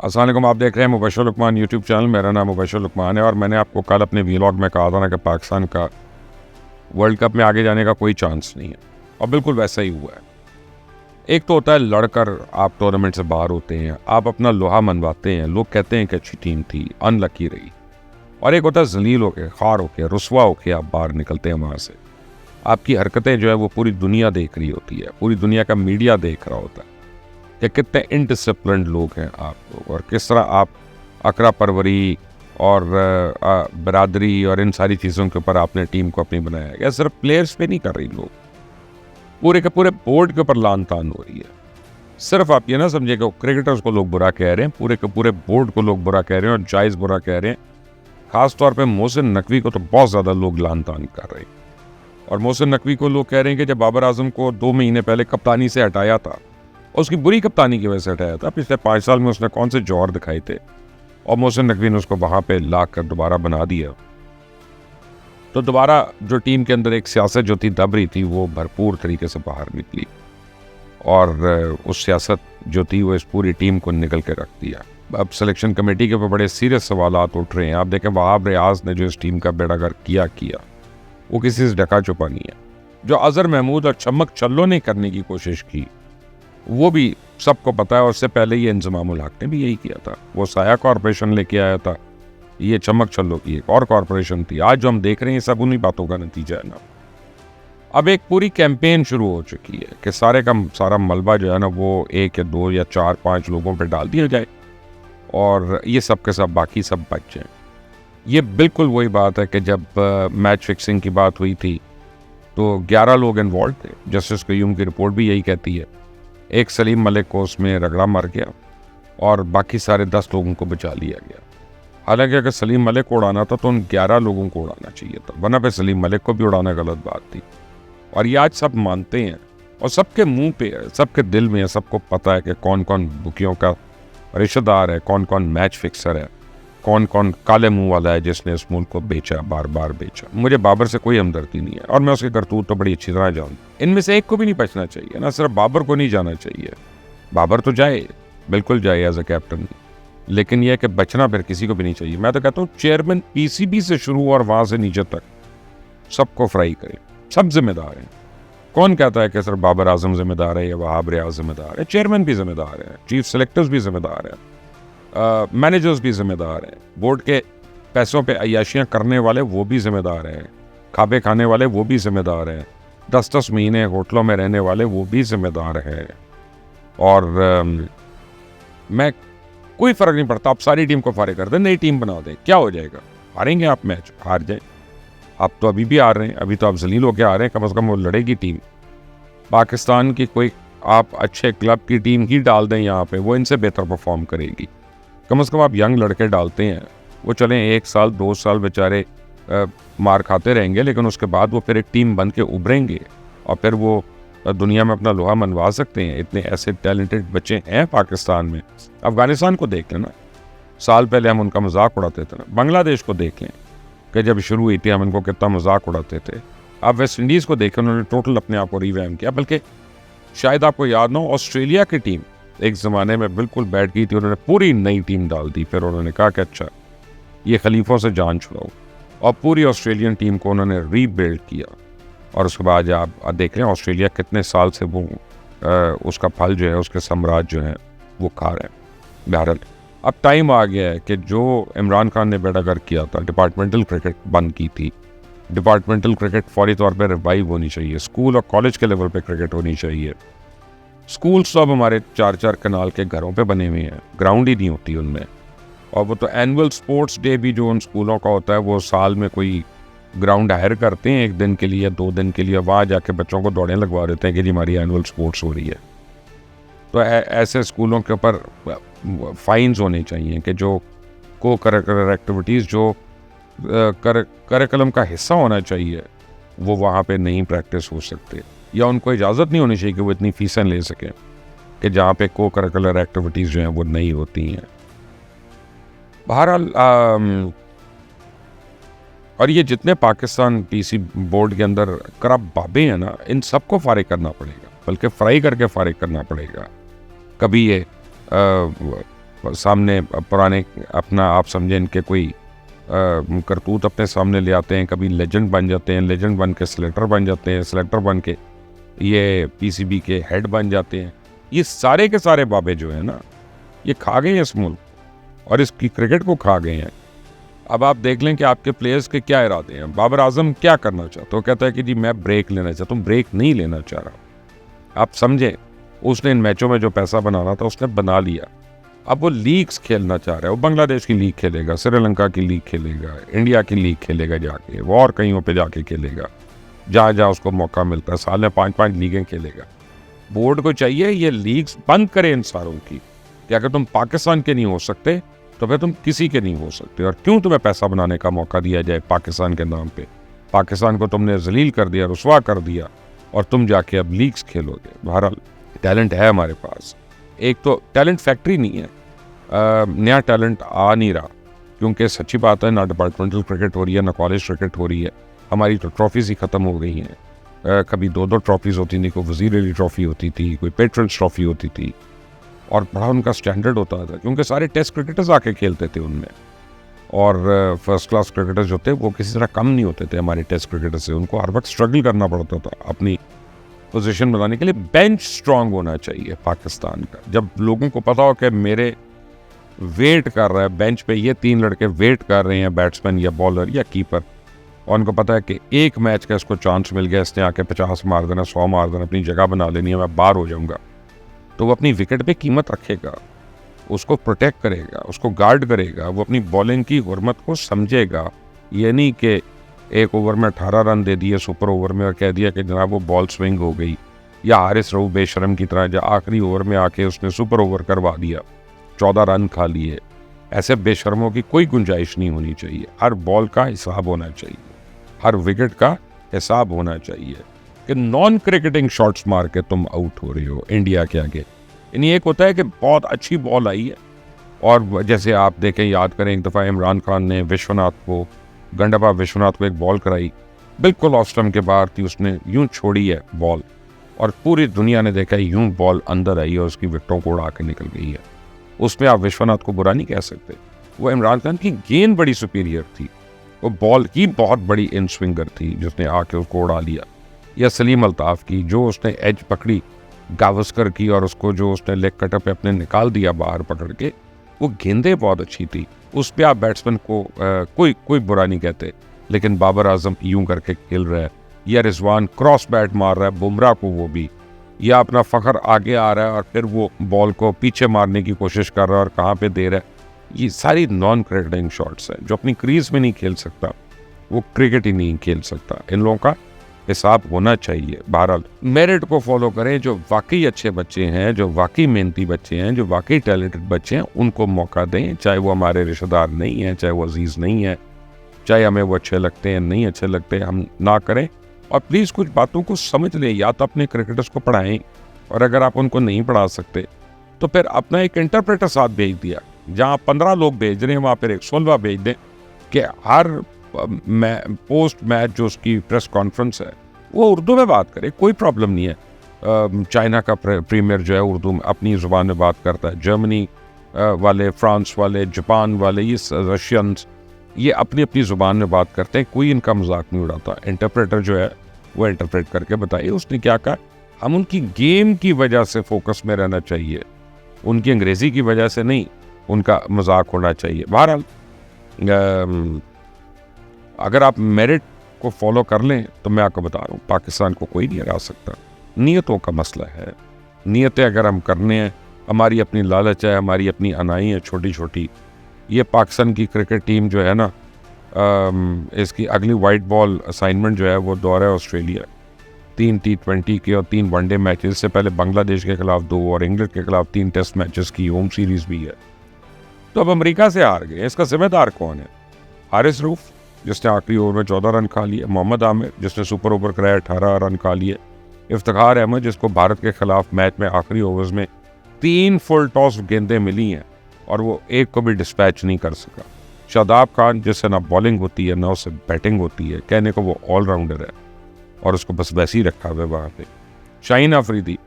अस्सलाम वालेकुम। आप देख रहे हैं मुबशर लुकमान यूट्यूब चैनल। मेरा नाम मुबशर लुकमान है और मैंने आपको कल अपने व्लॉग में कहा था ना कि पाकिस्तान का वर्ल्ड कप में आगे जाने का कोई चांस नहीं है, और बिल्कुल वैसा ही हुआ है। एक तो होता है लड़कर आप टूर्नामेंट से बाहर होते हैं, आप अपना लोहा मनवाते हैं, लोग कहते हैं कि अच्छी टीम थी, अनलकी रही। और एक होता है जलील होके, खार होके, रुसवा होके आप बाहर निकलते हैं वहाँ से। आपकी हरकतें जो है वो पूरी दुनिया देख रही होती है, पूरी दुनिया का मीडिया देख रहा होता है कि कितने इनडिसिप्लिन्ड लोग हैं आप लोग, और किस तरह आप अकरा परवरी और बरादरी और इन सारी चीज़ों के ऊपर आपने टीम को अपनी बनाया गया। सिर्फ प्लेयर्स पे नहीं कर रही, लोग पूरे के पूरे बोर्ड के ऊपर लान तान हो रही है। सिर्फ आप ये ना समझे कि क्रिकेटर्स को लोग बुरा कह रहे हैं, पूरे के पूरे बोर्ड को लोग बुरा कह रहे हैं और जायज़ बुरा कह रहे हैं। ख़ास तौर पे मोहसिन नकवी को तो बहुत ज़्यादा लोग लान तान कर रहे हैं। और मोहसिन नकवी को लोग कह रहे हैं कि जब बाबर आजम को 2 महीने पहले कप्तानी से हटाया था, उसकी बुरी कप्तानी की वजह से हटाया था, पिछले 5 साल में उसने कौन से जौहर दिखाए थे, और मोहसिन नकवी ने उसको वहाँ पे ला कर दोबारा बना दिया। तो दोबारा जो टीम के अंदर एक सियासत जो थी दब रही थी, वो भरपूर तरीके से बाहर निकली, और उस सियासत जो थी वो इस पूरी टीम को निकल के रख दिया। अब सिलेक्शन कमेटी के ऊपर बड़े सीरियस सवालात उठ रहे हैं। आप देखें वहाब रियाज ने जो इस टीम का बेड़ागर किया वो किसी से ढका छुपा नहीं है। जो अजहर महमूद और चमक चल्लो ने करने की कोशिश की, वो भी सबको पता है। और उससे पहले ये इंजमामुल हक ने भी यही किया था। वो साया कॉरपोरेशन लेके आया था, ये चमक चल्लो की एक और कॉरपोरेशन थी। आज जो हम देख रहे हैं सब उन्हीं बातों का नतीजा है ना। अब एक पूरी कैंपेन शुरू हो चुकी है कि सारे का सारा मलबा जो है ना वो 1 या 2 या 4-5 लोगों पर डाल दिया जाए और ये सब के सब बाकी सब बच जाए। ये बिल्कुल वही बात है कि जब मैच फिक्सिंग की बात हुई थी तो 11 लोग इन्वॉल्व थे। जस्टिस कयूम की रिपोर्ट भी यही कहती है। एक सलीम मलिक को उसमें रगड़ा मार गया और बाकी सारे 10 लोगों को बचा लिया गया। हालांकि अगर सलीम मलिक को उड़ाना था तो उन 11 लोगों को उड़ाना चाहिए था, वरना पे सलीम मलिक को भी उड़ाना गलत बात थी। और ये आज सब मानते हैं और सबके मुंह पे है, सबके दिल में है, सबको पता है कि कौन कौन बुकियों का रिश्तेदार है, कौन कौन मैच फिक्सर है, कौन कौन काले मुंह वाला है जिसने इस मुल्क को बेचा, बार बार बेचा। मुझे बाबर से कोई हमदर्दी नहीं है और मैं उसके करतूत तो बड़ी अच्छी तरह जानता। इनमें से एक को भी नहीं बचना चाहिए ना, सिर्फ बाबर को नहीं जाना चाहिए। बाबर तो जाए, बिल्कुल जाए एज ए कैप्टन, लेकिन यह कि बचना फिर किसी को भी नहीं चाहिए। मैं तो कहता हूँ चेयरमैन पीसीबी से शुरू और वहां से नीचे तक सबको फ्राई करे, सब जिम्मेदार हैं। कौन कहता है कि सिर्फ बाबर आजम जिम्मेदार है या वहाब रियाज जिम्मेदार है? चेयरमैन भी जिम्मेदार है, चीफ सेलेक्टर्स भी जिम्मेदार है, मैनेजर्स भी जिम्मेदार हैं, बोर्ड के पैसों पे अय्याशियाँ करने वाले वो भी जिम्मेदार हैं, खाबे खाने वाले वो भी जिम्मेदार हैं, 10-10 महीने होटलों में रहने वाले वो भी जिम्मेदार हैं। और मैं कोई फ़र्क नहीं पड़ता, आप सारी टीम को फारिग कर दें, नई टीम बना दें, क्या हो जाएगा? हारेंगे आप मैच, हार जाए। आप तो अभी भी हार रहे हैं, अभी तो आप जलील होकर आ रहे हैं। कम से कम वो लड़ेगी टीम। पाकिस्तान की कोई आप अच्छे क्लब की टीम ही डाल दें यहाँ पे, वो इनसे बेहतर परफॉर्म करेगी। कम से कम आप यंग लड़के डालते हैं, वो चलें 1 साल 2 साल बेचारे मार खाते रहेंगे, लेकिन उसके बाद वो फिर एक टीम बन के उभरेंगे और फिर वो दुनिया में अपना लोहा मनवा सकते हैं। इतने ऐसे टैलेंटेड बच्चे हैं पाकिस्तान में। अफगानिस्तान को देख लें ना, साल पहले हम उनका मजाक उड़ाते थे ना। बांग्लादेश को देख लें कि जब शुरू हुई थी हम इनको कितना मजाक उड़ाते थे। आप वेस्ट इंडीज़ को देखें, उन्होंने टोटल अपने आप को रिवैम किया। बल्कि शायद आपको याद ना हो, ऑस्ट्रेलिया की टीम एक ज़माने में बिल्कुल बैठ गई थी, उन्होंने पूरी नई टीम डाल दी। फिर उन्होंने कहा कि अच्छा ये खलीफों से जान छुड़ाओ, और पूरी ऑस्ट्रेलियन टीम को उन्होंने रीबिल्ड किया। और उसके बाद आप देख रहे हैं ऑस्ट्रेलिया कितने साल से वो उसका फल जो है, उसके साम्राज्य जो है वो खा रहे हैं। बहरहाल अब टाइम आ गया है कि जो इमरान खान ने बेड़ागर किया था, डिपार्टमेंटल क्रिकेट बंद की थी, डिपार्टमेंटल क्रिकेट फौरी तौर पर रिवाइव होनी चाहिए। स्कूल और कॉलेज के लेवल पे क्रिकेट होनी चाहिए। स्कूल्स तो अब हमारे 4-4 कनाल के घरों पे बने हुए हैं, ग्राउंड ही नहीं होती उनमें। और वो तो एनुअल स्पोर्ट्स डे भी जो उन स्कूलों का होता है, वो साल में कोई ग्राउंड हायर करते हैं 1 दिन के लिए, 2 दिन के लिए, वहाँ जाके बच्चों को दौड़ें लगवा देते हैं कि जी हमारी एनुअल स्पोर्ट्स हो रही है। तो ऐसे स्कूलों के ऊपर फाइन्स होने चाहिए कि जो को करिकुलर एक्टिविटीज़ जो करिकुलम का हिस्सा होना चाहिए वो वहाँ पे नहीं प्रैक्टिस हो सकते, या उनको इजाज़त नहीं होनी चाहिए कि वो इतनी फ़ीसें ले सकें कि जहाँ पे को करिकुलर एक्टिविटीज़ जो हैं वो नहीं होती हैं। बहरहाल और ये जितने पाकिस्तान पीसी बोर्ड के अंदर करब बाबे हैं ना, इन सबको फारिग करना पड़ेगा, बल्कि फ्राई करके फारिग करना पड़ेगा। कभी ये सामने पुराने अपना आप समझें इनके कोई करतूत अपने सामने ले आते हैं, कभी लेजेंड बन जाते हैं, लेजेंड बन के सेलेक्टर बन जाते हैं, सेलेक्टर बन के ये पीसीबी के हेड बन जाते हैं। ये सारे के सारे बाबे जो है ना, ये खा गए हैं इस मुल्क और इसकी क्रिकेट को खा गए हैं। अब आप देख लें कि आपके प्लेयर्स के क्या इरादे हैं। बाबर आजम क्या करना चाहता है? कहता है कि जी मैं ब्रेक लेना चाहता हूँ। ब्रेक नहीं लेना चाह रहा। आप समझे, उसने इन मैचों में जो पैसा बनाना था उसने बना लिया। अब वो लीग्स खेलना चाह रहा है। वो बांग्लादेश की लीग खेलेगा, श्रीलंका की लीग खेलेगा, इंडिया की लीग खेलेगा जाके, वो और कहीं पे जाके खेलेगा जहाँ जहाँ उसको मौका मिलता है। साल में 5-5 लीगें खेलेगा। बोर्ड को चाहिए ये लीग्स बंद करे इन सारों की कि अगर तुम पाकिस्तान के नहीं हो सकते तो फिर तुम किसी के नहीं हो सकते। और क्यों तुम्हें पैसा बनाने का मौका दिया जाए पाकिस्तान के नाम पे? पाकिस्तान को तुमने जलील कर दिया, रुसवा कर दिया और तुम जाके अब लीग्स खेलोगे। बहरहाल टैलेंट है हमारे पास। एक तो टैलेंट फैक्ट्री नहीं है, नया टैलेंट आ नहीं रहा, क्योंकि सच्ची बात है ना डिपार्टमेंटल क्रिकेट हो रही है ना कॉलेज क्रिकेट हो रही है। हमारी तो ट्रॉफीज़ ही ख़त्म हो गई हैं। कभी 2-2 ट्रॉफीज़ होती थी, कोई वज़ीर अली ट्रॉफ़ी होती थी, कोई पेट्रन्स ट्रॉफ़ी होती थी और बड़ा उनका स्टैंडर्ड होता था क्योंकि सारे टेस्ट क्रिकेटर्स आके खेलते थे उनमें। और फर्स्ट क्लास क्रिकेटर्स जो थे वो किसी तरह कम नहीं होते थे हमारे टेस्ट क्रिकेटर से। उनको हर वक्त स्ट्रगल करना पड़ता था अपनी पोजीशन बनाने के लिए। बेंच स्ट्रांग होना चाहिए पाकिस्तान का। जब लोगों को पता हो कि मेरे वेट कर रहा है बेंच पे, ये 3 लड़के वेट कर रहे हैं, बैट्समैन या बॉलर या कीपर, और उनको पता है कि एक मैच का इसको चांस मिल गया, इसने आके 50 मार देना, 100 मार देना, अपनी जगह बना लेनी है, मैं बाहर हो जाऊंगा, तो वो अपनी विकेट पे कीमत रखेगा, उसको प्रोटेक्ट करेगा, उसको गार्ड करेगा, वो अपनी बॉलिंग की हुर्मत को समझेगा। ये नहीं कि एक ओवर में 18 रन दे दिए सुपर ओवर में और कह दिया कि जनाब वो बॉल स्विंग हो गई, या हारिस रऊफ बेशरम की तरह जो आखिरी ओवर में आके उसने सुपर ओवर करवा दिया, 14 रन खा लिए। ऐसे बेशर्मों की कोई गुंजाइश नहीं होनी चाहिए। हर बॉल का हिसाब होना चाहिए, हर विकेट का हिसाब होना चाहिए कि नॉन क्रिकेटिंग शॉट्स मार के तुम आउट हो रहे हो इंडिया के आगे। यानी एक होता है कि बहुत अच्छी बॉल आई है, और जैसे आप देखें, याद करें, एक दफ़ा इमरान खान ने गंडाबा विश्वनाथ को एक बॉल कराई, बिल्कुल ऑफ स्टंप के बाहर थी, उसने यूं छोड़ी है बॉल और पूरी दुनिया ने देखा यूं बॉल अंदर आई और उसकी विकेटों को उड़ा के निकल गई है। उसमें आप विश्वनाथ को बुरा नहीं कह सकते। वो इमरान खान की गेंद बड़ी सुपीरियर थी, वो बॉल की बहुत बड़ी इन स्विंगर थी जिसने आके उसको उड़ा लिया। या सलीम अल्ताफ़ की जो उसने एज पकड़ी गावस्कर की और उसको जो उसने लेग कटर पे अपने निकाल दिया बाहर पकड़ के, वो गेंदें बहुत अच्छी थी। उस पर आप बैट्समैन को कोई बुरा नहीं कहते। लेकिन बाबर आजम यूं करके खेल रहा है, या रिजवान क्रॉस बैट मार रहा है बुमराह को, वो भी, या अपना फ़खर आगे आ रहा है और फिर वो बॉल को पीछे मारने की कोशिश कर रहा है और कहाँ पे दे रहा है। ये सारी नॉन क्रिकेटिंग शॉट्स हैं। जो अपनी क्रीज में नहीं खेल सकता वो क्रिकेट ही नहीं खेल सकता। इन लोगों का हिसाब होना चाहिए। बहरहाल मेरिट को फॉलो करें। जो वाकई अच्छे बच्चे हैं, जो वाकई मेहनती बच्चे हैं, जो वाकई टैलेंटेड बच्चे हैं, उनको मौका दें। चाहे वो हमारे रिश्तेदार नहीं हैं, चाहे वो अजीज़ नहीं है, चाहे हमें वो अच्छे लगते हैं नहीं अच्छे लगते, हम ना करें। और प्लीज़ कुछ बातों को समझ लें। या तो अपने क्रिकेटर्स को पढ़ाएं, और अगर आप उनको नहीं पढ़ा सकते तो फिर अपना एक इंटरप्रेटर साथ भेज दिया। जहाँ 15 लोग भेज रहे हैं वहाँ फिर एक 16वां भेज दें कि हर पोस्ट मैच जो उसकी प्रेस कॉन्फ्रेंस है वो उर्दू में बात करे, कोई प्रॉब्लम नहीं है। चाइना का प्रीमियर जो है उर्दू में अपनी ज़ुबान में बात करता है, जर्मनी वाले, फ्रांस वाले, जापान वाले, ये रशियंस, ये अपनी अपनी ज़ुबान में बात करते हैं, कोई इनका मजाक नहीं उड़ाता। इंटरप्रेटर जो है वो इंटरप्रेट करके बताइए उसने क्या कहा। हम उनकी गेम की वजह से फोकस में रहना चाहिए, उनकी अंग्रेज़ी की वजह से नहीं उनका मजाक होना चाहिए। बहरहाल अगर आप मेरिट को फॉलो कर लें तो मैं आपको बता रहा हूँ पाकिस्तान को कोई नहीं हरा सकता। नियतों का मसला है। नियतें अगर हम करने हैं, हमारी अपनी लालच है, हमारी अपनी अनाई है छोटी छोटी। ये पाकिस्तान की क्रिकेट टीम जो है ना, इसकी अगली वाइट बॉल असाइनमेंट जो है वो दौरा है ऑस्ट्रेलिया। 3 T20 के और 3 वनडे मैचेस से पहले बांग्लादेश के खिलाफ 2 और इंग्लैंड के खिलाफ 3 टेस्ट मैचेस की होम सीरीज भी है। तो अब अमेरिका से हार गए, इसका जिम्मेदार कौन है? हारिस रऊफ जिसने आखिरी ओवर में 14 रन खा लिए, मोहम्मद आमिर जिसने सुपर ओवर कराया 18 रन खा लिए, इफ्तिखार अहमद जिसको भारत के खिलाफ मैच में आखिरी ओवर्स में 3 फुल टॉस गेंदें मिली हैं और वो एक को भी डिस्पैच नहीं कर सका, शादाब खान जिससे ना बॉलिंग होती है ना उससे बैटिंग होती है, कहने को वो ऑलराउंडर है और उसको बस वैसे ही रखा हुआ है वहाँ पे, शाहीन अफरीदी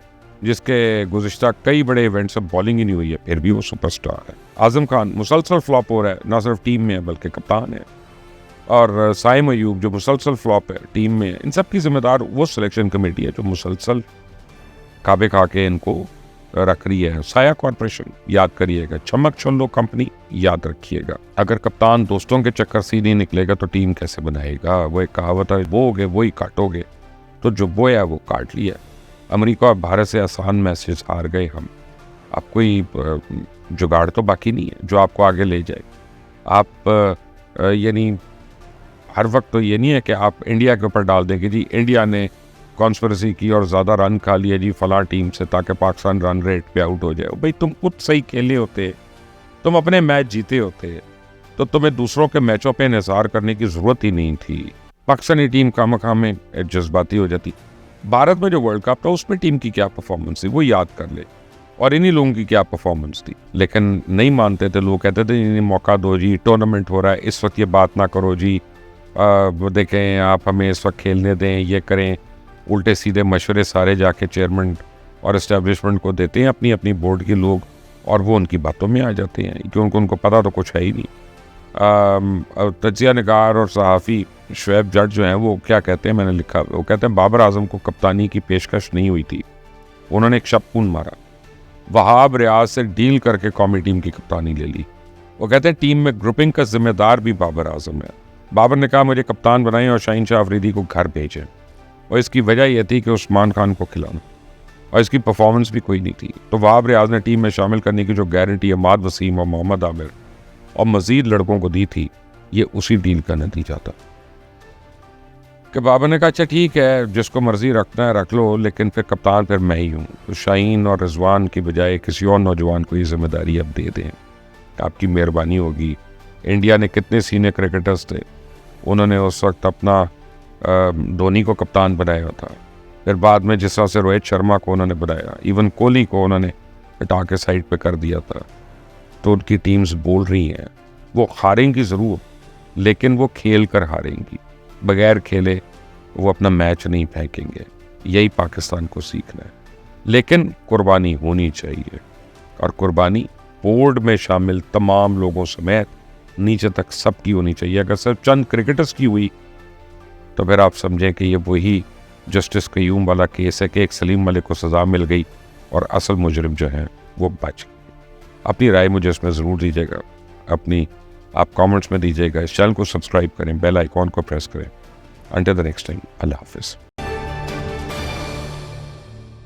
जिसके गुज़िश्ता कई बड़े इवेंट्स में बॉलिंग ही नहीं हुई है, फिर भी वो सुपरस्टार है। आज़म खान मुसलसल फ्लॉप हो रहा है, ना सिर्फ टीम में बल्कि कप्तान है। और साइम अयूब जो मुसलसल फ्लॉप है टीम में, इन सब की जिम्मेदार वो सिलेक्शन कमेटी है जो मुसलसल काबे खा के इनको रख रही है। साया कॉर्पोरेशन याद करिएगा, चमक चल्लो कंपनी याद रखिएगा। अगर कप्तान दोस्तों के चक्कर से नहीं निकलेगा तो टीम कैसे बनाएगा? वो एक कहावत है, बोओगे वही काटोगे। तो जो बोया वो काट लिया। अमेरिका और भारत से आसान मैसेज हार गए हम। आप कोई जुगाड़ तो बाकी नहीं है जो आपको आगे ले जाए। आप यानी हर वक्त तो ये नहीं है कि आप इंडिया के ऊपर डाल दें कि जी इंडिया ने कॉन्स्पिरेसी की और ज़्यादा रन खा लिया जी फलां टीम से ताकि पाकिस्तान रन रेट पे आउट हो जाए। भाई तुम खुद सही खेले होते, तुम अपने मैच जीते होते, तो तुम्हें दूसरों के मैचों पे इंतजार करने की ज़रूरत ही नहीं थी। पाकिस्तानी टीम खामखा में जज्बाती हो जाती। भारत में जो वर्ल्ड कप था उसमें टीम की क्या परफॉर्मेंस थी वो याद कर ले, और इन्हीं लोगों की क्या परफॉर्मेंस थी। लेकिन नहीं मानते थे लोग, कहते थे इन्हें मौका दो जी, टूर्नामेंट हो रहा है इस वक्त ये बात ना करो जी, वो देखें आप हमें इस वक्त खेलने दें, ये करें। उल्टे सीधे मशवरे सारे जाके चेयरमैन और इस्टेब्लिशमेंट को देते हैं अपनी अपनी बोर्ड के लोग, और वो उनकी बातों में आ जाते हैं क्योंकि उनको पता तो कुछ है ही नहीं। तजिया निगार और सहाफ़ी शुएब जट जो हैं वो क्या कहते हैं, मैंने लिखा, वो कहते हैं बाबर आजम को कप्तानी की पेशकश नहीं हुई थी, उन्होंने एक शपकून मारा, वहाब रियाज से डील करके कौमी टीम की कप्तानी ले ली। वो कहते हैं टीम में ग्रुपिंग का जिम्मेदार भी बाबर आजम है। बाबर ने कहा मुझे कप्तान बनाएं और शाहीन शाह अफरीदी को घर भेजें, और इसकी वजह यह थी कि उस्मान खान को खिलाना, और इसकी परफॉर्मेंस भी कोई नहीं थी। तो वहाब रियाज ने टीम में शामिल करने की जो गारंटी अमाद वसीम और मोहम्मद आमिर और मजीद लड़कों को दी थी, ये उसी डील का नतीजा था कि बाबर ने कहा अच्छा ठीक है जिसको मर्जी रखना है रख लो, लेकिन फिर कप्तान फिर मैं ही हूँ। तो शाहीन और रिजवान की बजाय किसी और नौजवान को ये जिम्मेदारी अब दे दें, आपकी मेहरबानी होगी। इंडिया ने कितने सीनियर क्रिकेटर्स थे, उन्होंने उस वक्त अपना धोनी को कप्तान बनाया था, फिर बाद में जिस तरह से रोहित शर्मा को उन्होंने बनाया, इवन कोहली को उन्होंने हटा के साइड पे कर दिया था। तो उनकी टीम्स बोल रही हैं वो हारेंगी ज़रूर, लेकिन वो खेल कर हारेंगी, बगैर खेले वो अपना मैच नहीं फेंकेंगे। यही पाकिस्तान को सीखना है, लेकिन कुर्बानी होनी चाहिए, और कुर्बानी बोर्ड में शामिल तमाम लोगों समेत नीचे तक सबकी होनी चाहिए। अगर सिर्फ चंद क्रिकेटर्स की हुई तो फिर आप समझें कि ये वही जस्टिस कयूम वाला केस है कि एक सलीम मलिक को सज़ा मिल गई और असल मुजरिम जो हैं वो बच गए। अपनी राय मुझे इसमें ज़रूर दीजिएगा, अपनी आप कमेंट्स में दीजिएगा। इस चैनल को सब्सक्राइब करें, बेल आइकॉन को प्रेस करें। अंटिल द नेक्स्ट टाइम, अल्लाह हाफिज़।